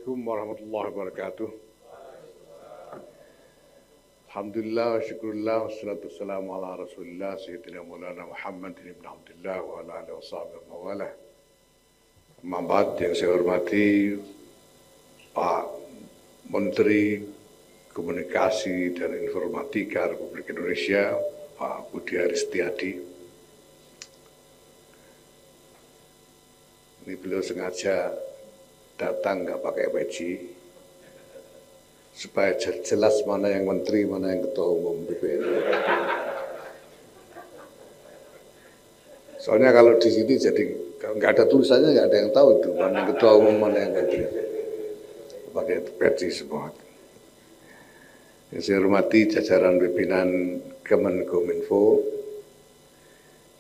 Assalamualaikum warahmatullahi wabarakatuh. Alhamdulillah wa syukurillah wassalatu wassalamu ala rasulillah sayyidina maulana Muhammad ibn Abdullah wa ala alihi wa sahbihi wa wala. Mambat yang saya hormati Pak Menteri Komunikasi dan Informatika Republik Indonesia Pak Budi Aris Setiadi. Ini beliau sengaja datang nggak pakai peci supaya jelas mana yang menteri, mana yang ketua umum BPN. Soalnya kalau di sini jadi nggak ada tulisannya, nggak ada yang tahu itu mana yang ketua umum, mana yang menteri. Pakai peci semua. Yang saya hormati jajaran pimpinan Kemenkominfo,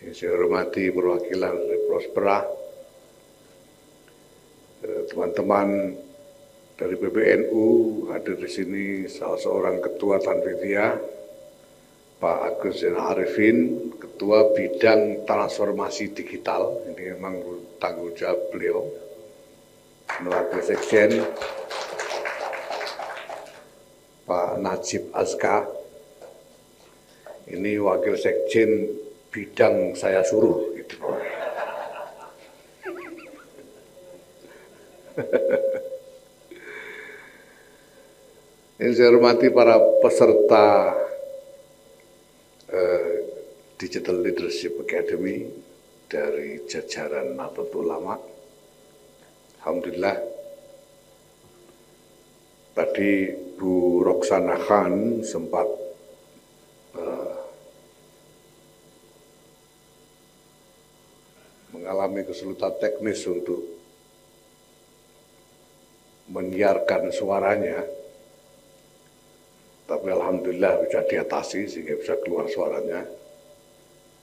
yang saya hormati perwakilan dari Prospera, teman-teman dari PBNU hadir di sini, salah seorang ketua Tanfidia, Pak Agus Zainal Arifin, ketua bidang transformasi digital, ini memang tanggung jawab beliau, Wakil Sekjen, Pak Najib Azka, ini Wakil Sekjen bidang saya suruh, gitu. Yang saya hormati para peserta Digital Leadership Academy dari jajaran Nahdlatul Ulama. Alhamdulillah, tadi Bu Roksana Khan sempat mengalami kesulitan teknis untuk menyiarkan suaranya, tapi alhamdulillah bisa diatasi sehingga bisa keluar suaranya.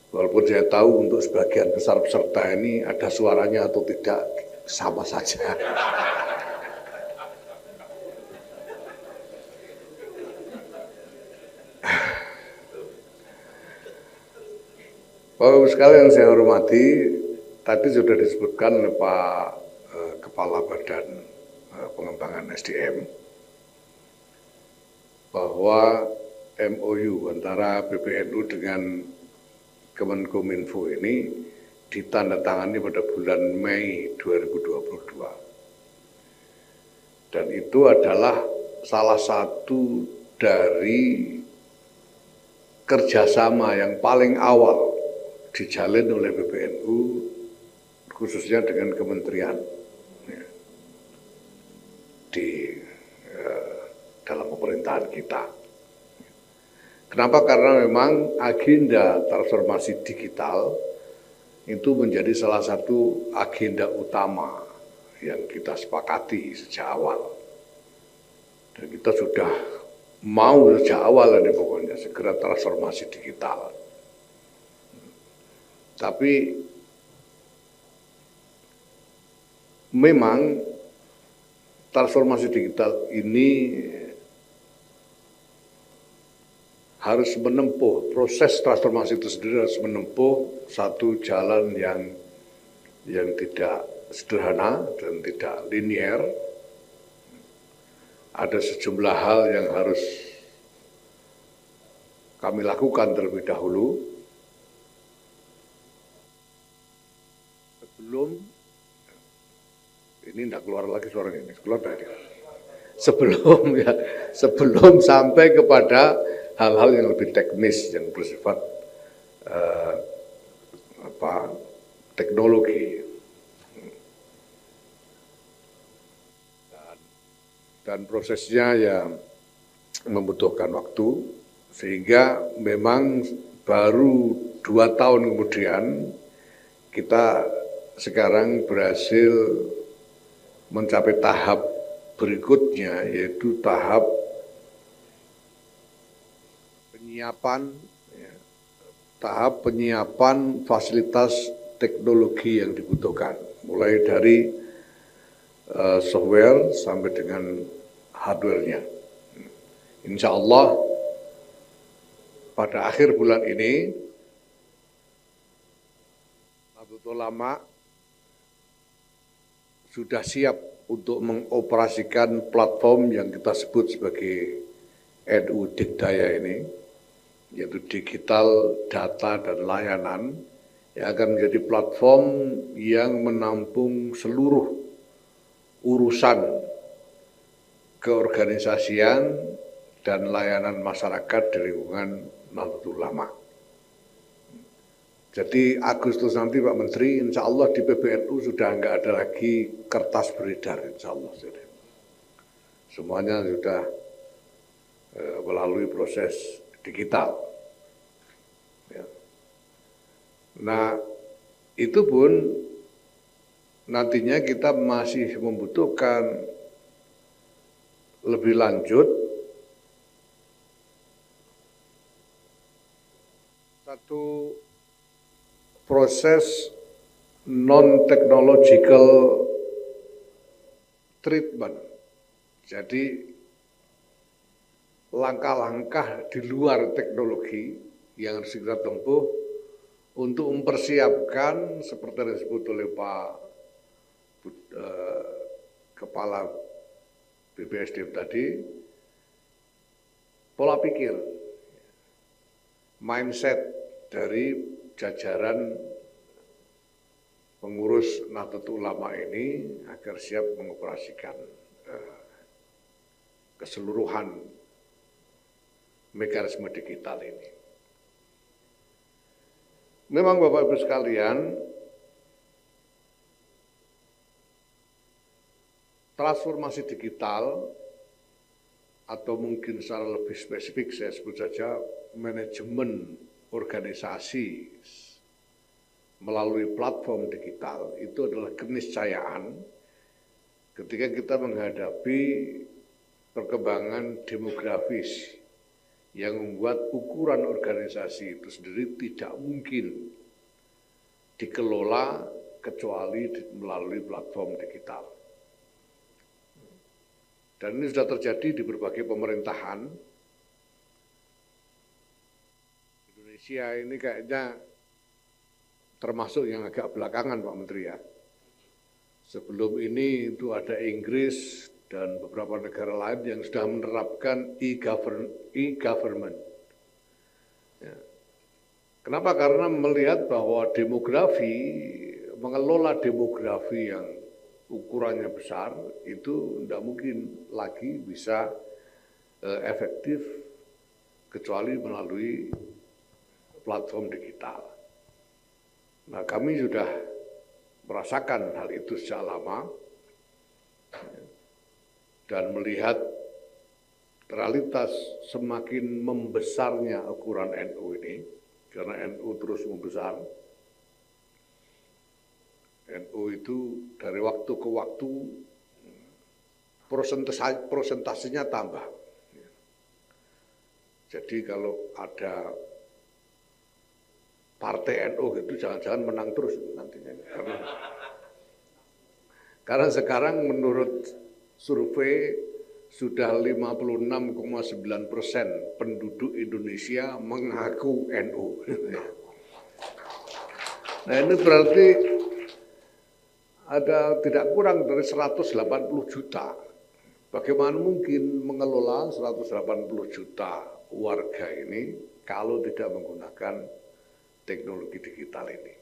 Walaupun saya tahu untuk sebagian besar peserta ini ada suaranya atau tidak sama saja. Bapak-Ibu sekalian saya hormati, tadi sudah disebutkan oleh Pak Kepala Badan Pengembangan SDM bahwa MOU antara PBNU dengan Kemenkominfo ini ditandatangani pada bulan Mei 2022. Dan itu adalah salah satu dari kerjasama yang paling awal dijalin oleh PBNU khususnya dengan kementerian di dalam pemerintahan kita. Kenapa? Karena memang agenda transformasi digital itu menjadi salah satu agenda utama yang kita sepakati sejak awal. Dan kita sudah mau sejak awal ini pokoknya segera transformasi digital. Tapi memang transformasi digital ini harus menempuh, proses transformasi itu sendiri harus menempuh satu jalan yang tidak sederhana dan tidak linier. Ada sejumlah hal yang harus kami lakukan terlebih dahulu sebelum ini tidak keluar lagi suaranya, ini keluar tadi. Sebelum sampai kepada hal-hal yang lebih teknis yang bersifat teknologi dan prosesnya yang membutuhkan waktu, sehingga memang baru 2 tahun kemudian kita sekarang berhasil mencapai tahap berikutnya, yaitu tahap penyiapan fasilitas teknologi yang dibutuhkan, mulai dari software sampai dengan hardware-nya. Insya Allah pada akhir bulan ini Nahdlatul Ulama sudah siap untuk mengoperasikan platform yang kita sebut sebagai NU Dikdaya ini, yaitu digital, data, dan layanan, yang akan menjadi platform yang menampung seluruh urusan keorganisasian dan layanan masyarakat di lingkungan Nahdlatul Ulama. Jadi Agustus nanti Pak Menteri, insya Allah di PBNU sudah enggak ada lagi kertas beredar, insya Allah. Semuanya sudah melalui proses digital. Ya. Nah, itu pun nantinya kita masih membutuhkan lebih lanjut satu proses non-technological treatment. Jadi langkah-langkah di luar teknologi yang harus kita tempuh untuk mempersiapkan seperti yang disebut oleh Pak Kepala BPSDM tadi, pola pikir, mindset dari jajaran pengurus Nahdlatul Ulama ini agar siap mengoperasikan keseluruhan mekanisme digital ini. Memang Bapak Ibu sekalian, transformasi digital atau mungkin secara lebih spesifik saya sebut saja manajemen organisasi melalui platform digital itu adalah keniscayaan ketika kita menghadapi perkembangan demografis yang membuat ukuran organisasi itu sendiri tidak mungkin dikelola kecuali melalui platform digital. Dan ini sudah terjadi di berbagai pemerintahan. Indonesia ini kayaknya termasuk yang agak belakangan Pak Menteri ya. Sebelum ini itu ada Inggris dan beberapa negara lain yang sudah menerapkan e-government. Ya. Kenapa? Karena melihat bahwa mengelola demografi yang ukurannya besar itu tidak mungkin lagi bisa efektif kecuali melalui platform digital. Nah, kami sudah merasakan hal itu sejak lama dan melihat realitas semakin membesarnya ukuran NU ini, karena NU terus membesar. NU itu dari waktu ke waktu prosentasenya tambah. Jadi kalau ada partai NU itu jangan-jangan menang terus nantinya. Karena sekarang menurut survei sudah 56,9% penduduk Indonesia mengaku NU. Nah ini berarti ada tidak kurang dari 180 juta. Bagaimana mungkin mengelola 180 juta warga ini kalau tidak menggunakan teknologi digital ini.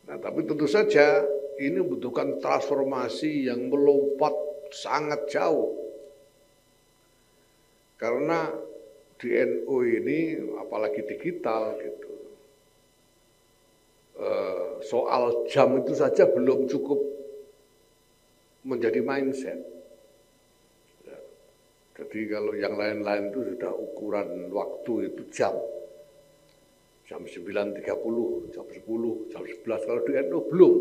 Nah, tapi tentu saja ini membutuhkan transformasi yang melompat sangat jauh. Karena di NU ini, apalagi digital gitu, soal jam itu saja belum cukup menjadi mindset. Jadi kalau yang lain-lain itu sudah ukuran waktu itu jam 9.30, jam 10, jam 11. Kalau di NU belum.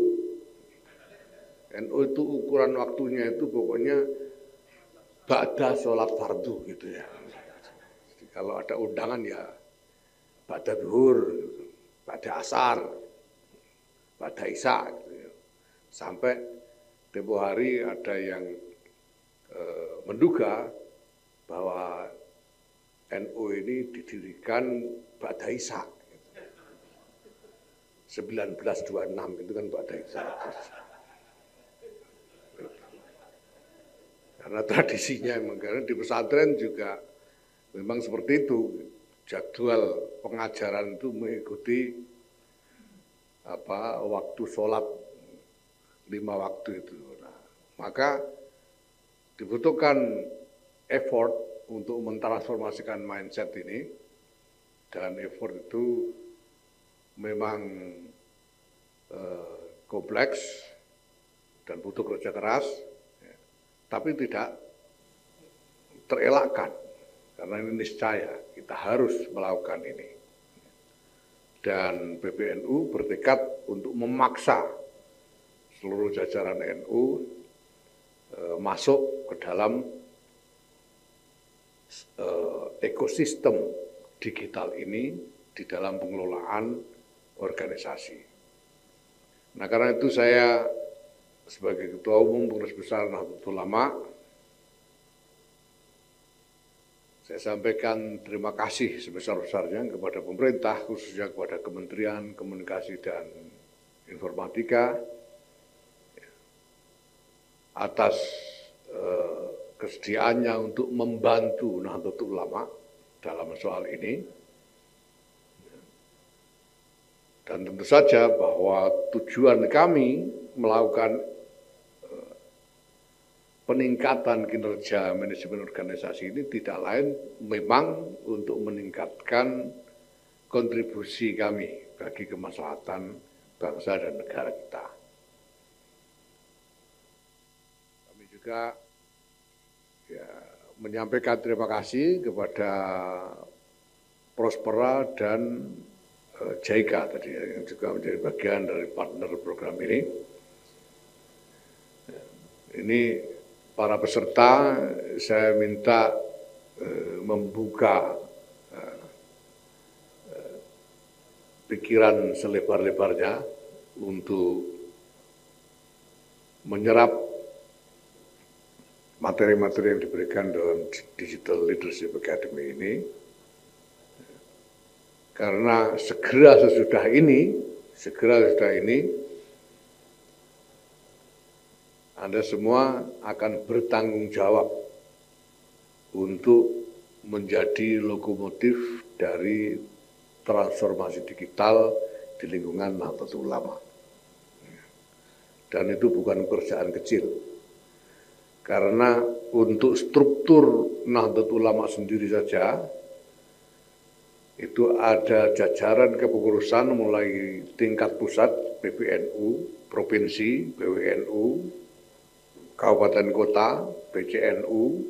NU itu ukuran waktunya itu pokoknya ba'da sholat fardu gitu ya. Jadi kalau ada undangan ya ba'da zuhur, ba'da asar, ba'da isya gitu ya. Sampai tempo hari ada yang menduga bahwa NU ini didirikan ba'da isya. 1926 itu kan ba'da isya. Karena tradisinya memang, karena di pesantren juga memang seperti itu. Jadwal pengajaran itu mengikuti waktu sholat 5 waktu itu. Nah, maka dibutuhkan effort untuk mentransformasikan mindset ini, dan effort itu memang kompleks dan butuh kerja keras, tapi tidak terelakkan karena ini niscaya kita harus melakukan ini. Dan PBNU bertekad untuk memaksa seluruh jajaran NU masuk ke dalam ekosistem digital ini di dalam pengelolaan organisasi. Nah, karena itu saya sebagai Ketua Umum Pengurus Besar Nahdlatul Ulama, saya sampaikan terima kasih sebesar-besarnya kepada pemerintah, khususnya kepada Kementerian Komunikasi dan Informatika atas kesediaannya untuk membantu Nahdlatul Ulama dalam soal ini. Dan tentu saja bahwa tujuan kami melakukan peningkatan kinerja manajemen organisasi ini tidak lain memang untuk meningkatkan kontribusi kami bagi kemaslahatan bangsa dan negara kita. Kami juga menyampaikan terima kasih kepada Prospera dan JICA tadi yang juga menjadi bagian dari partner program ini. Ini para peserta saya minta membuka pikiran selebar-lebarnya untuk menyerap materi-materi yang diberikan dalam Digital Leadership Academy ini. Karena segera sesudah ini, Anda semua akan bertanggung jawab untuk menjadi lokomotif dari transformasi digital di lingkungan Nahdlatul Ulama. Dan itu bukan pekerjaan kecil. Karena untuk struktur Nahdlatul Ulama sendiri saja, itu ada jajaran kepengurusan mulai tingkat pusat PBNU, provinsi, PWNU, kabupaten kota, PCNU,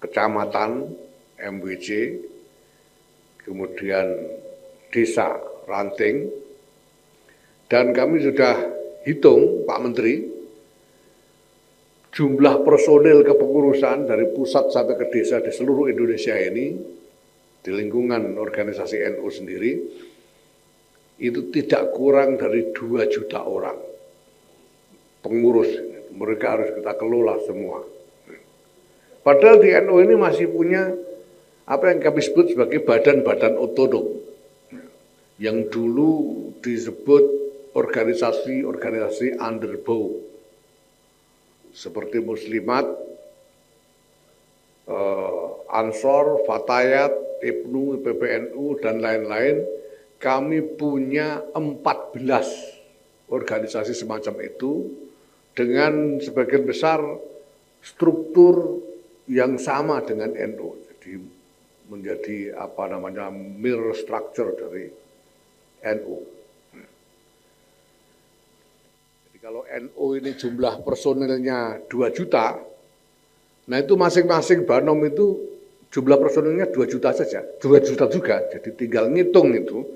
kecamatan, MWJ, kemudian desa, ranting, dan kami sudah hitung, Pak Menteri, jumlah personil kepengurusan dari pusat sampai ke desa di seluruh Indonesia ini, di lingkungan organisasi NU sendiri, itu tidak kurang dari 2 juta orang pengurus. Mereka harus kita kelola semua. Padahal di NU ini masih punya apa yang kami sebut sebagai badan-badan otonom, yang dulu disebut organisasi-organisasi underbow, seperti Muslimat, Ansor, Fatayat, IPNU, PBNU, dan lain-lain. Kami punya 14 organisasi semacam itu dengan sebagian besar struktur yang sama dengan NU. Jadi menjadi mirror structure dari NU. Jadi kalau NU ini jumlah personilnya 2 juta, nah itu masing-masing Banom itu jumlah personilnya 2 juta saja, 2 juta juga. Jadi tinggal ngitung itu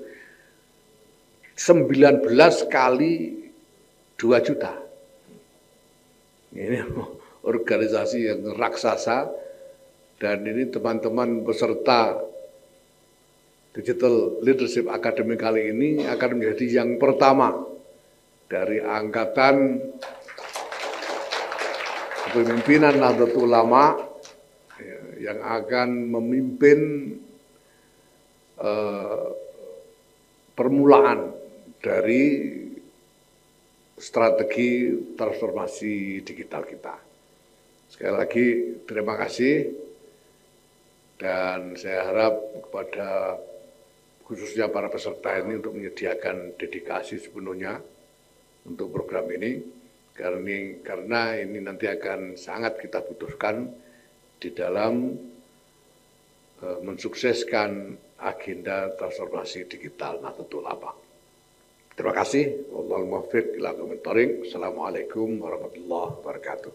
19 kali 2 juta. Ini organisasi yang raksasa, dan ini teman-teman peserta Digital Leadership Academy kali ini akan menjadi yang pertama dari angkatan kepemimpinan Nahdlatul Ulama yang akan memimpin permulaan dari strategi transformasi digital kita. Sekali lagi terima kasih dan saya harap kepada khususnya para peserta ini untuk menyediakan dedikasi sepenuhnya untuk program ini karena ini nanti akan sangat kita butuhkan di dalam mensukseskan agenda transformasi digital Nahdlatul Ulama. Terima kasih. Wallahul muwaffiq ila aqwamit thoriq. Assalamualaikum warahmatullahi wabarakatuh.